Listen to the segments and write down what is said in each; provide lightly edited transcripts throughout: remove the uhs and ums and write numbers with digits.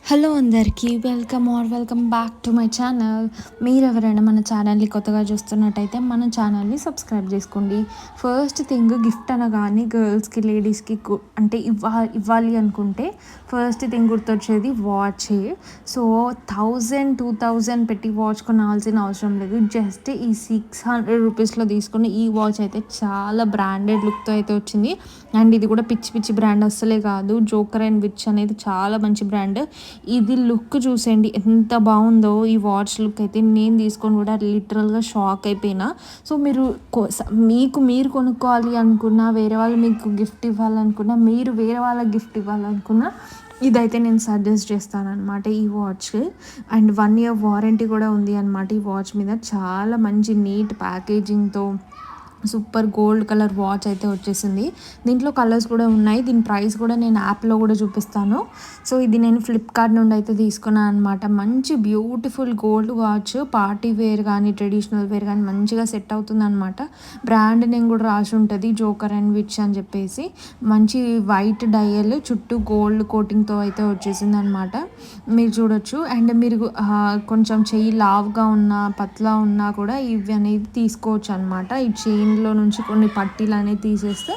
Hello అందరికీ welcome back to my channel. మీరు ఎవరైనా మన ఛానల్ని కొత్తగా చూస్తున్నట్టయితే మన ఛానల్ని సబ్స్క్రైబ్ చేసుకోండి. ఫస్ట్ థింగ్, గిఫ్ట్ అనగానే గర్ల్స్కి లేడీస్కి అంటే ఇవ్వాలి అనుకుంటే ఫస్ట్ థింగ్ గుర్తొచ్చేది వాచే. సో 1000-2000 పెట్టి వాచ్ కొనాల్సిన అవసరం లేదు. జస్ట్ ఈ 600 రూపీస్లో తీసుకుని ఈ వాచ్ అయితే చాలా బ్రాండెడ్ లుక్తో అయితే వచ్చింది. అండ్ ఇది కూడా పిచ్చి పిచ్చి బ్రాండ్ అస్సలే కాదు. జోకర్ అండ్ విచ్ అనేది చాలా మంచి బ్రాండ్. ఇది లుక్ చూసేయండి ఎంత బాగుందో. ఈ వాచ్ లుక్ అయితే నేను తీసుకొని కూడా లిటరల్గా షాక్ అయిపోయినా. సో మీరు కొనుక్కోవాలి అనుకున్నా, వేరే వాళ్ళు మీకు గిఫ్ట్ ఇవ్వాలనుకున్నా, మీరు వేరే వాళ్ళకి గిఫ్ట్ ఇవ్వాలనుకున్నా ఇదైతే నేను సజెస్ట్ చేస్తాను అనమాట ఈ వాచ్. అండ్ 1 year వారంటీ కూడా ఉంది అనమాట ఈ వాచ్ మీద. చాలా మంచి నీట్ ప్యాకేజింగ్తో సూపర్ గోల్డ్ కలర్ వాచ్ అయితే వచ్చేసింది. దీంట్లో కలర్స్ కూడా ఉన్నాయి. దీని ప్రైస్ కూడా నేను యాప్లో కూడా చూపిస్తాను. సో ఇది నేను ఫ్లిప్కార్ట్ నుండి అయితే తీసుకున్నాను అనమాట. మంచి beautiful gold watch, party wear కానీ ట్రెడిషనల్ వేర్ కానీ మంచిగా సెట్ అవుతుంది అనమాట. బ్రాండ్ నేమ్ కూడా రాసి ఉంటుంది, జోకర్ అండ్ విచ్ అని చెప్పేసి. మంచి వైట్ డయల్ చుట్టూ గోల్డ్ కోటింగ్తో అయితే వచ్చేసింది అనమాట. మీరు చూడొచ్చు. అండ్ మీరు కొంచెం చెయ్యి లావుగా ఉన్నా పతలా ఉన్నా కూడా ఇవి అనేది తీసుకోవచ్చు అనమాట. ఈ చైన్లో నుంచి కొన్ని పట్టీలు అనేది తీసేస్తే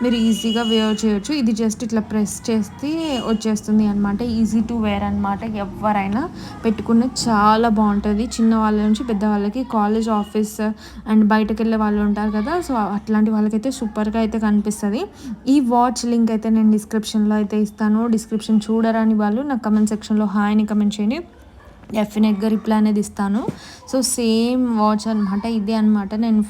మీరు ఈజీగా వేర్ చేయొచ్చు. ఇది జస్ట్ ఇట్లా ప్రెస్ చేస్తే వచ్చేస్తుంది అనమాట. ఈజీ టు వేర్ అనమాట. ఎవరైనా పెట్టుకున్న చాలా బాగుంటుంది. చిన్న వాళ్ళ నుంచి పెద్దవాళ్ళకి, కాలేజ్ ఆఫీస్ అండ్ బయటకు వెళ్ళే వాళ్ళు ఉంటారు కదా, సో అట్లాంటి వాళ్ళకైతే సూపర్గా అయితే కనిపిస్తుంది. ఈ వాచ్ లింక్ అయితే నేను డిస్క్రిప్షన్లో అయితే ఇస్తాను. డిస్క్రిప్షన్ చూడరాని వాళ్ళు నాకు కమెంట్ సెక్షన్లో హాయ్ అని కమెంట్ చేయండి, డెఫినెట్గా రిప్లై అనేది ఇస్తాను. సో సేమ్ వాచ్ అనమాట. ఇదే అనమాట నేను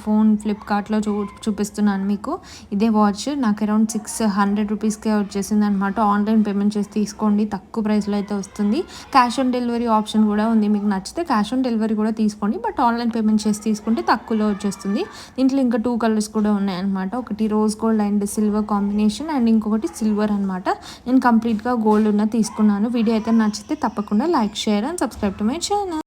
ఫ్లిప్కార్ట్లో చూపిస్తున్నాను మీకు. ఇదే వాచ్ నాకు అరౌండ్ 600 రూపీస్కే వచ్చేసింది అనమాట. ఆన్లైన్ పేమెంట్ చేసి తీసుకోండి, తక్కువ ప్రైస్లో అయితే వస్తుంది. క్యాష్ ఆన్ డెలివరీ ఆప్షన్ కూడా ఉంది. మీకు నచ్చితే క్యాష్ ఆన్ డెలివరీ కూడా తీసుకోండి, బట్ ఆన్లైన్ పేమెంట్ చేసి తీసుకుంటే తక్కువలో వచ్చేస్తుంది. దీంట్లో ఇంకా 2 కలర్స్ కూడా ఉన్నాయన్నమాట. ఒకటి rose gold and silver combination, and ఇంకొకటి సిల్వర్ అనమాట. నేను కంప్లీట్గా గోల్డ్ ఉన్న తీసుకున్నాను. వీడియో అయితే నచ్చితే తప్పకుండా like, share and subscribe to my channel.